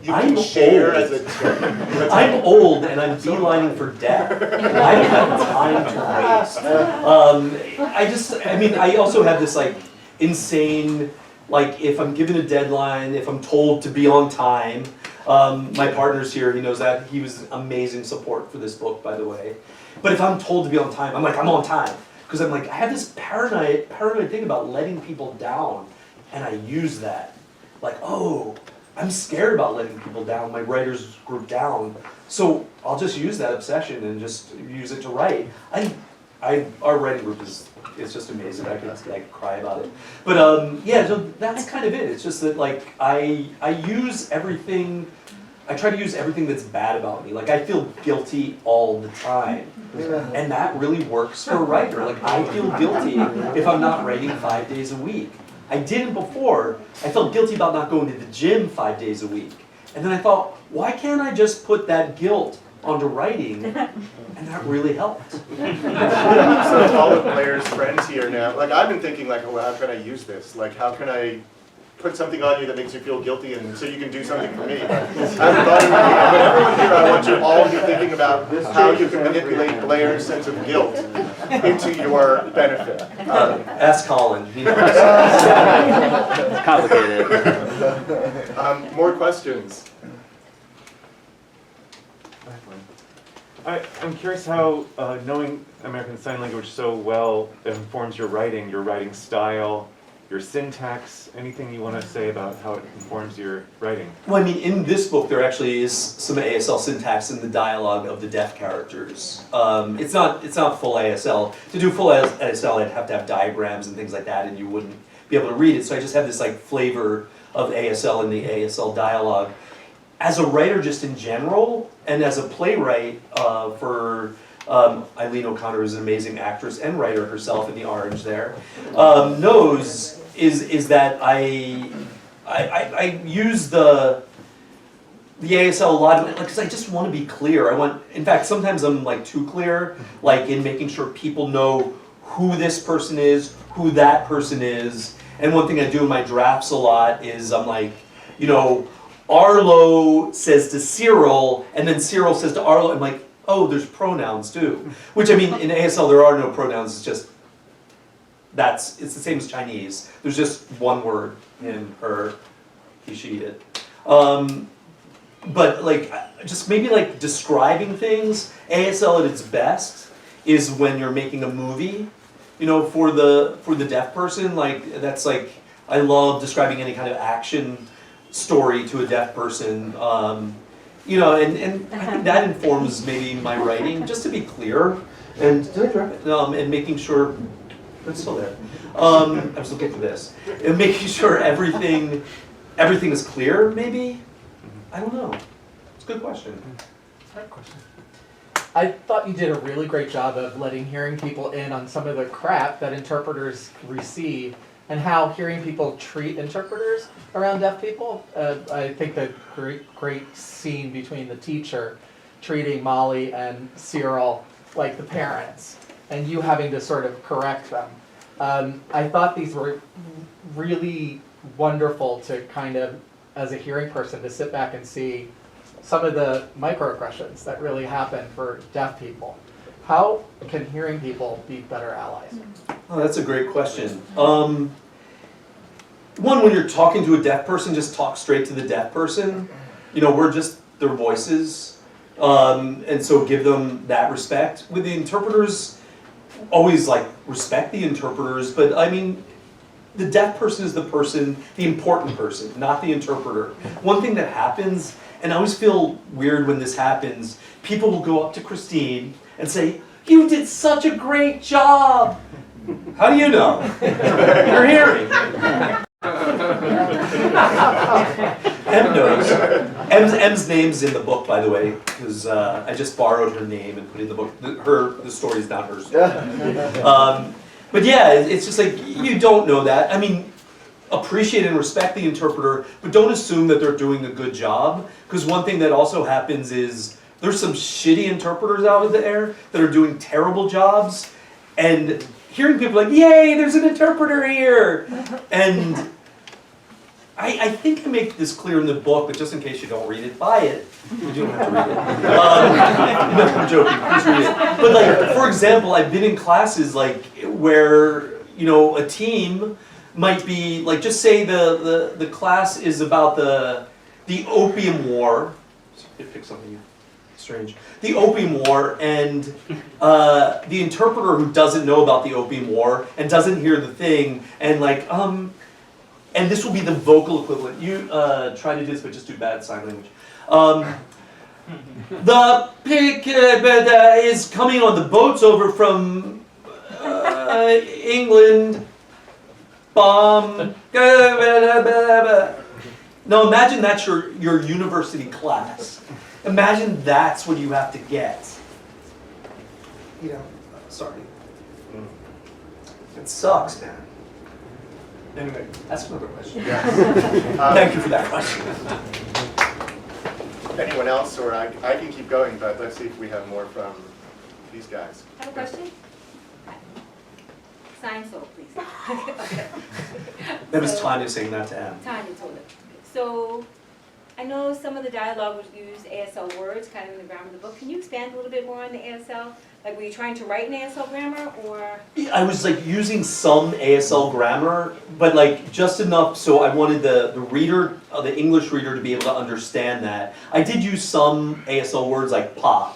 Speaker 1: you can share as a tip?
Speaker 3: I'm old and I'm beelining for death. I don't have time to waste. I also have this like insane, like if I'm given a deadline, if I'm told to be on time. My partner's here, he knows that. He was amazing support for this book, by the way. But if I'm told to be on time, I'm like, I'm on time. Because I'm like, I have this paranoid thing about letting people down, and I use that. Like, oh, I'm scared about letting people down, my writers group down. So I'll just use that obsession and just use it to write. Our writing group is just amazing. I could cry about it. But yeah, so that's kind of it. It's just that like I use everything. I try to use everything that's bad about me. Like I feel guilty all the time, and that really works for a writer. Like I feel guilty if I'm not writing 5 days a week. I didn't before. I felt guilty about not going to the gym 5 days a week, and then I thought, why can't I just put that guilt onto writing? And that really helped.
Speaker 1: So all of Blair's friends here now, like I've been thinking like, oh, how can I use this? Like how can I put something on you that makes you feel guilty and so you can do something for me? But I haven't thought of it. But everyone here, I want you all to be thinking about how you can manipulate Blair's sense of guilt into your benefit.
Speaker 3: Ask Colin. He knows.
Speaker 6: It's complicated.
Speaker 1: More questions?
Speaker 7: I'm curious how knowing American Sign Language so well informs your writing style, your syntax, anything you want to say about how it informs your writing?
Speaker 3: Well, I mean, in this book, there actually is some ASL syntax in the dialogue of the deaf characters. It's not full ASL. To do full ASL, I'd have to have diagrams and things like that, and you wouldn't be able to read it. So I just have this like flavor of ASL in the ASL dialogue. As a writer, just in general, and as a playwright for Eileen O'Connor, who's an amazing actress and writer herself in The Orange there, knows is that I use the ASL a lot because I just want to be clear. In fact, sometimes I'm like too clear, like in making sure people know who this person is, who that person is. And one thing I do in my drafts a lot is I'm like, you know, Arlo says to Cyril, and then Cyril says to Arlo. I'm like, oh, there's pronouns too. Which I mean, in ASL there are no pronouns. It's just it's the same as Chinese. There's just one word, him, her, he, she, it. But like, just maybe like describing things. ASL at its best is when you're making a movie, you know, for the deaf person. Like that's like, I love describing any kind of action story to a deaf person. You know, and I think that informs maybe my writing. Just to be clear, And did I drop it? And making sure it's still there. I was looking for this. And making sure everything is clear, maybe? I don't know. It's a good question.
Speaker 8: I thought you did a really great job of letting hearing people in on some of the crap that interpreters receive and how hearing people treat interpreters around deaf people. I think the great scene between the teacher treating Molly and Cyril like the parents and you having to sort of correct them. I thought these were really wonderful to kind of, as a hearing person, to sit back and see some of the microaggressions that really happen for deaf people. How can hearing people be better allies?
Speaker 3: Oh, that's a great question. One, when you're talking to a deaf person, just talk straight to the deaf person. You know, we're just their voices. And so give them that respect. With the interpreters, always like respect the interpreters, but I mean, the deaf person is the important person, not the interpreter. One thing that happens, and I always feel weird when this happens, people will go up to Christine and say, "You did such a great job." How do you know? You're hearing. Em knows. Em's name's in the book, by the way, because I just borrowed her name and put it in the book. The story's not her story. But yeah, it's just like, you don't know that. I mean, appreciate and respect the interpreter, but don't assume that they're doing a good job. Because one thing that also happens is, there's some shitty interpreters out of the air that are doing terrible jobs. And hearing people like, "Yay, there's an interpreter here!" And I think I make this clear in the book, but just in case you don't read it, buy it. You don't have to read it. No, I'm joking. Please read it. But like, for example, I've been in classes like where, you know, a team might be like, just say the class is about the Opium War. Pick something strange. The Opium War, and the interpreter who doesn't know about the Opium War and doesn't hear the thing, and like and this will be the vocal equivalent. You try to do this, but just do bad sign language. The pig is coming on the boats over from England. Bomb. Now imagine that's your university class. Imagine that's what you have to get. You know, sorry. It sucks, man. Anyway, that's another question. Thank you for that question.
Speaker 1: Anyone else, or I can keep going, but let's see if we have more from these guys.
Speaker 4: I have a question. Sign so, please. Okay.
Speaker 3: That was Tanya saying that to Em.
Speaker 4: Tanya told it. So, I know some of the dialogue would use ASL words, kind of in the grammar of the book. Can you expand a little bit more on the ASL? Like, were you trying to write an ASL grammar, or?
Speaker 3: I was like using some ASL grammar, but like just enough so I wanted the reader, the English reader, to be able to understand that. I did use some ASL words like pa,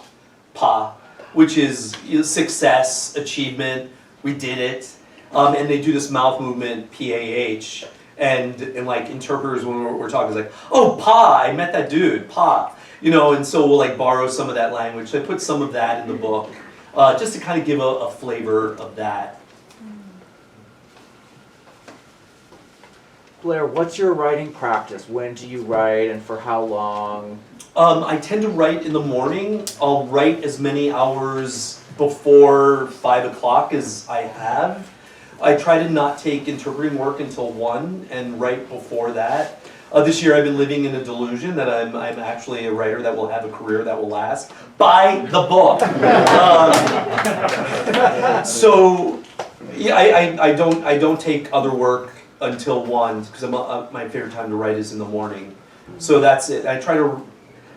Speaker 3: which is success, achievement, we did it. And they do this mouth movement, PAH. And like interpreters, when we're talking, is like, "Oh, Pa, I met that dude, Pa." You know, and so we'll like borrow some of that language. So I put some of that in the book, just to kind of give a flavor of that.
Speaker 6: Blair, what's your writing practice? When do you write and for how long?
Speaker 3: I tend to write in the morning. I'll write as many hours before 5 o'clock as I have. I try to not take interpreting work until 1 and write before that. This year I've been living in a delusion that I'm actually a writer that will have a career that will last. Buy the book! So yeah, I don't take other work until 1 because my favorite time to write is in the morning. So that's it. I try to,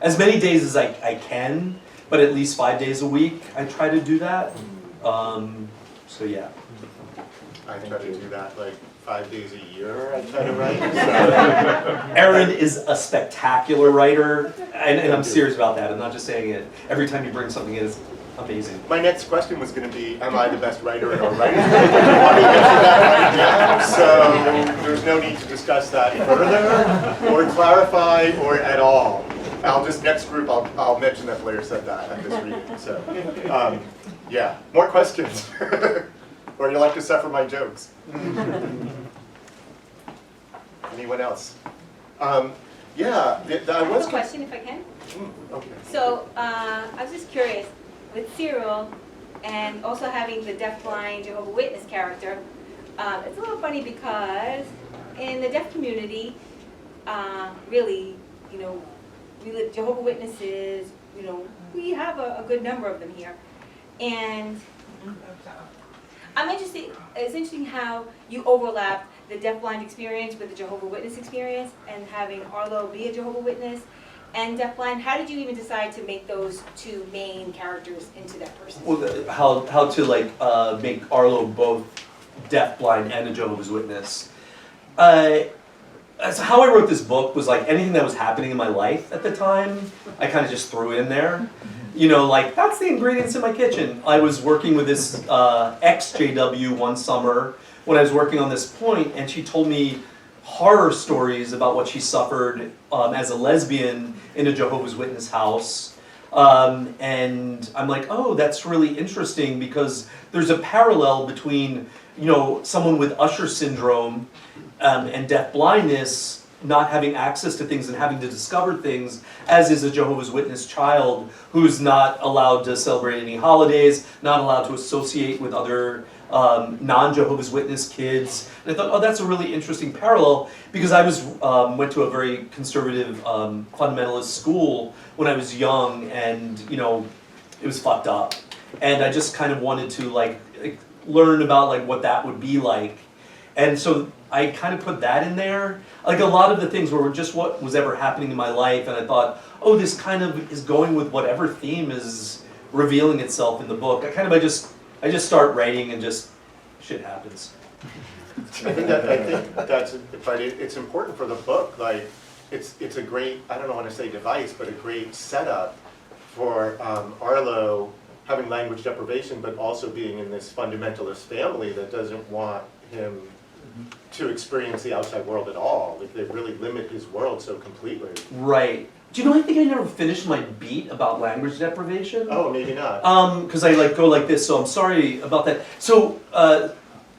Speaker 3: as many days as I can, but at least 5 days a week I try to do that. So yeah.
Speaker 1: I try to do that like 5 days a year. I try to write.
Speaker 3: Aaron is a spectacular writer, and I'm serious about that. I'm not just saying it. Every time you bring something in, it's amazing.
Speaker 1: My next question was going to be, am I the best writer in our writers group? I want to get to that right now, so there's no need to discuss that further, or clarify, or at all. Next group, I'll mention that Blair said that at this reading. So, Yeah, more questions. Or you like to suffer my jokes. Anyone else? Yeah, I
Speaker 4: I
Speaker 1: was.
Speaker 4: have a question if I can.
Speaker 1: Okay.
Speaker 4: So, I was just curious, with Cyril and also having the deafblind Jehovah Witness character, it's a little funny because in the deaf community, really, you know, we live Jehovah Witnesses, you know, we have a good number of them here. And it's interesting how you overlap the deafblind experience with the Jehovah Witness experience and having Arlo be a Jehovah Witness and deafblind. How did you even decide to make those two main characters into that person?
Speaker 3: Well, how to like make Arlo both deaf-blind and a Jehovah's Witness. So how I wrote this book was like anything that was happening in my life at the time, I kind of just threw in there. You know, like that's the ingredients in my kitchen. I was working with this ex-JW one summer when I was working on this point, and she told me horror stories about what she suffered as a lesbian in a Jehovah's Witness house. And I'm like, oh, that's really interesting because there's a parallel between, you know, someone with Usher syndrome and deaf blindness not having access to things and having to discover things, as is a Jehovah's Witness child who's not allowed to celebrate any holidays, not allowed to associate with other non-Jehovah's Witness kids. And I thought, oh, that's a really interesting parallel because I went to a very conservative fundamentalist school when I was young, and you know, it was fucked up. And I just kind of wanted to like learn about like what that would be like. And so I kind of put that in there. Like a lot of the things were just what was ever happening in my life, and I thought, oh, this kind of is going with whatever theme is revealing itself in the book. I just start writing and just shit happens.
Speaker 1: I think that's, but it's important for the book. Like, it's a great, I don't want to say device, but a great setup for Arlo having language deprivation, but also being in this fundamentalist family that doesn't want him to experience the outside world at all. Like, they really limit his world so completely.
Speaker 3: Right. Do you know, I think I never finished my beat about language deprivation.
Speaker 1: Oh, maybe not.
Speaker 3: Because I like go like this, so I'm sorry about that. So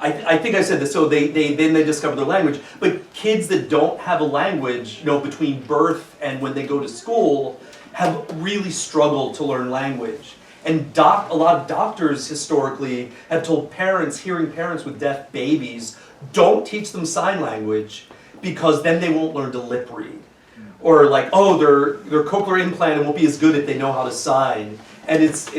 Speaker 3: I think I said this. So they discover their language, but kids that don't have a language, you know, between birth and when they go to school, have really struggled to learn language. And a lot of doctors historically have told parents, hearing parents with deaf babies, don't teach them sign language because then they won't learn to lip read. Or like, oh, their cochlear implant won't be as good if they know how to sign. And it's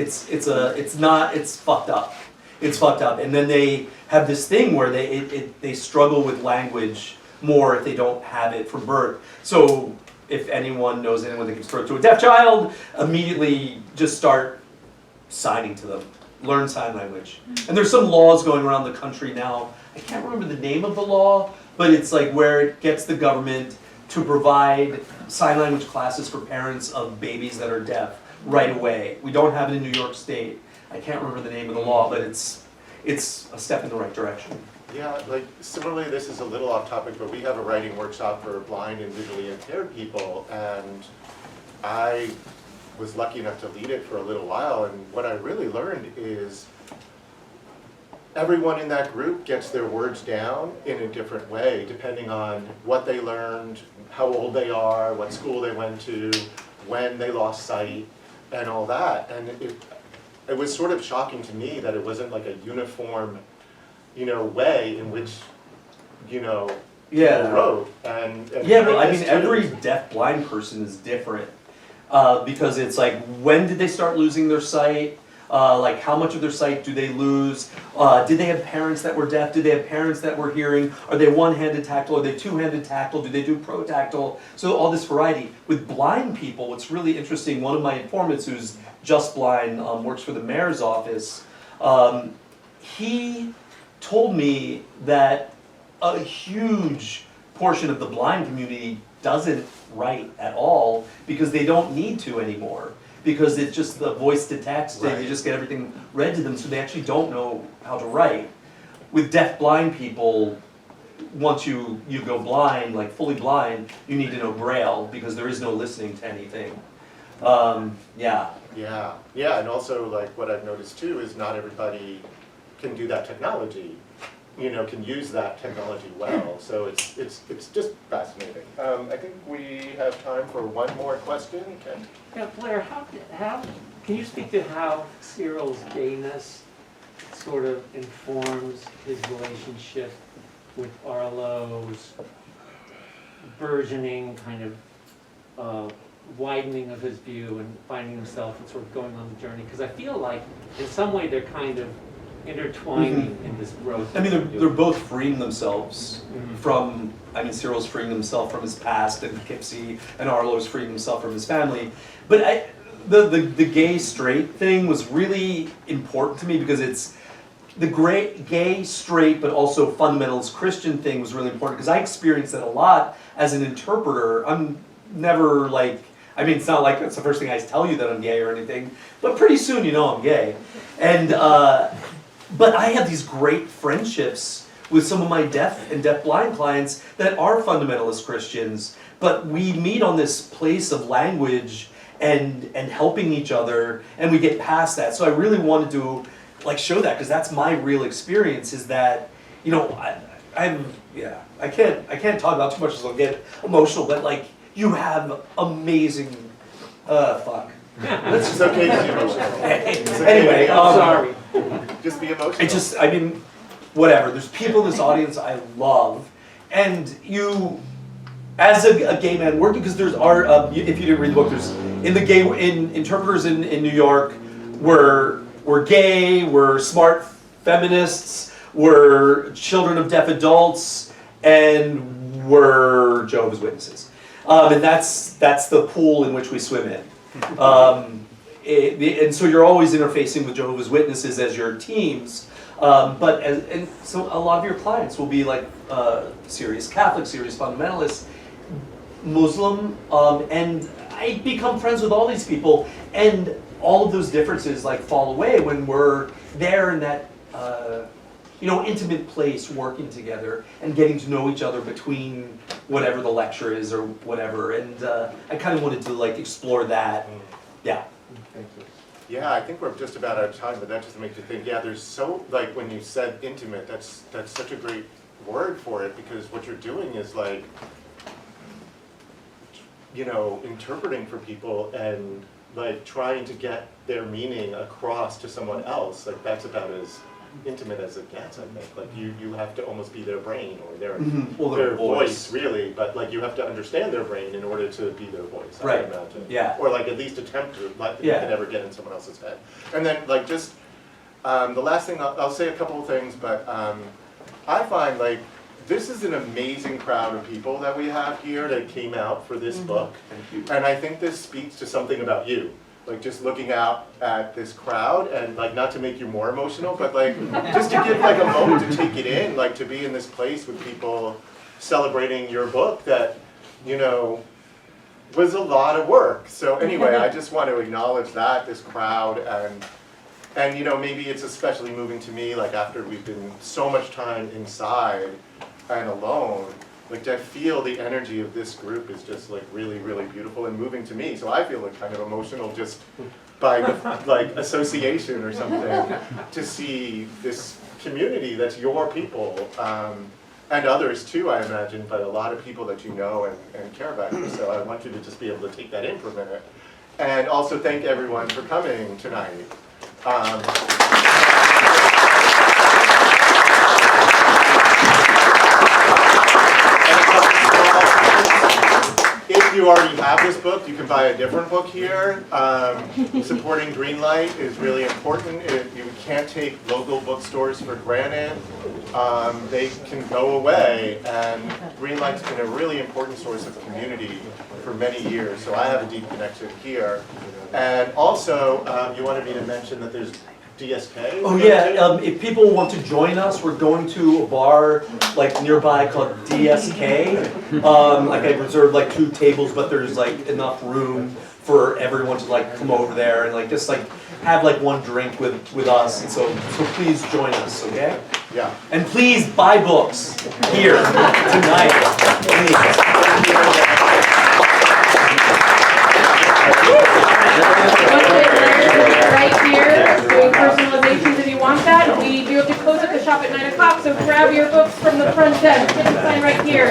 Speaker 3: fucked up. It's fucked up. And then they have this thing where they struggle with language more if they don't have it from birth. So if anyone knows anyone that gives birth to a deaf child, immediately just start signing to them. Learn sign language. And there's some laws going around the country now. I can't remember the name of the law, but it's like where it gets the government to provide sign language classes for parents of babies that are deaf right away. We don't have it in New York State. I can't remember the name of the law, but it's a step in the right direction.
Speaker 1: Yeah, like similarly, this is a little off topic, but we have a writing workshop for blind and visually impaired people, and I was lucky enough to lead it for a little while, and what I really learned is everyone in that group gets their words down in a different way, depending on what they learned, how old they are, what school they went to, when they lost sight, and all that. And it was sort of shocking to me that it wasn't like a uniform, you know, way in which, you know, people wrote. And
Speaker 3: yeah, but I mean, every deaf-blind person is different. Because it's like, when did they start losing their sight? Like, how much of their sight do they lose? Did they have parents that were deaf? Did they have parents that were hearing? Are they one-handed tactile? Are they two-handed tactile? Do they do pro-tactile? So all this variety. With blind people, what's really interesting, one of my informants who's just blind, works for the mayor's office, he told me that a huge portion of the blind community doesn't write at all because they don't need to anymore. Because it's just the voice to text, and you just get everything read to them, so they actually don't know how to write. With deaf-blind people, once you go blind, like fully blind, you need to know Braille because there is no listening to anything. Yeah.
Speaker 1: Yeah, and also like what I've noticed too is not everybody can do that technology, can use that technology well. So it's just fascinating. I think we have time for one more question. Ken?
Speaker 9: Yeah, Blair, how can you speak to how Cyril's gayness sort of informs his relationship with Arlo's burgeoning kind of widening of his view and finding himself and sort of going on the journey? Because I feel like in some way they're kind of intertwining in this growth.
Speaker 3: I mean, they're both freeing themselves from, Cyril's freeing himself from his past and Poughkeepsie, and Arlo's freeing himself from his family. But the gay straight thing was really important to me because it's the gay straight but also fundamentalist Christian thing was really important because I experienced that a lot as an interpreter. I'm never like, it's not like it's the first thing I tell you that I'm gay or anything, but pretty soon you know I'm gay. And but I had these great friendships with some of my deaf and deafblind clients that are fundamentalist Christians, but we meet on this place of language and helping each other, and we get past that. So I really wanted to show that because that's my real experience. Is that I can't talk about too much, so I'll get emotional. But you have amazing fuck.
Speaker 1: It's okay to be emotional.
Speaker 3: Anyway,
Speaker 9: Sorry.
Speaker 1: Just be emotional.
Speaker 3: Whatever. There's people in this audience I love, and you, as a gay man working, because there's art. If you didn't read the book, there's in interpreters in New York, we're gay, we're smart feminists, we're children of deaf adults, and we're Jehovah's Witnesses, and that's the pool in which we swim in. And so you're always interfacing with Jehovah's Witnesses as your teams, and so a lot of your clients will be serious Catholic, serious fundamentalists, Muslim, and I become friends with all these people, and all of those differences fall away when we're there in that intimate place working together and getting to know each other between whatever the lecture is or whatever. And I kind of wanted to explore that. Yeah.
Speaker 8: Thank you.
Speaker 1: Yeah, I think we're just about out of time, but that just makes you think, there's so, when you said intimate, that's such a great word for it, because what you're doing is interpreting for people and trying to get their meaning across to someone else. That's about as intimate as it gets, I think. You have to almost be their brain or their voice, really, but you have to understand their brain in order to be their voice,
Speaker 3: right.
Speaker 1: I imagine.
Speaker 3: Yeah.
Speaker 1: Or at least attempt to, you can never get in someone else's head. And then just, the last thing, I'll say a couple of things, but I find this is an amazing crowd of people that we have here that came out for this book.
Speaker 3: Thank you.
Speaker 1: And I think this speaks to something about you. Just looking out at this crowd and not to make you more emotional, but just to give a moment to take it in, to be in this place with people celebrating your book that, was a lot of work. So anyway, I just want to acknowledge that, this crowd, and maybe it's especially moving to me, after we've been so much time inside and alone, to feel the energy of this group is just really, really beautiful and moving to me. So I feel kind of emotional just by association or something to see this community that's your people, and others too, I imagine, but a lot of people that you know and care about you. So I want you to just be able to take that in for a minute. And also thank everyone for coming tonight. If you already have this book, you can buy a different book here. Supporting Greenlight is really important. You can't take local bookstores for granted. They can go away, and Greenlight's been a really important source of community for many years, so I have a deep connection here. And also, you wanted me to mention that there's DSK?
Speaker 3: Oh yeah, if people want to join us, we're going to a bar nearby called DSK. I reserved 2 tables, but there's enough room for everyone to come over there and just have one drink with us. And so please join us, okay?
Speaker 1: Yeah.
Speaker 3: And please buy books here tonight. Please.
Speaker 2: Blair's right here, doing personalizations if you want that. We do have to close up the shop at 9 o'clock, so grab your books from the front desk. Get them signed right here.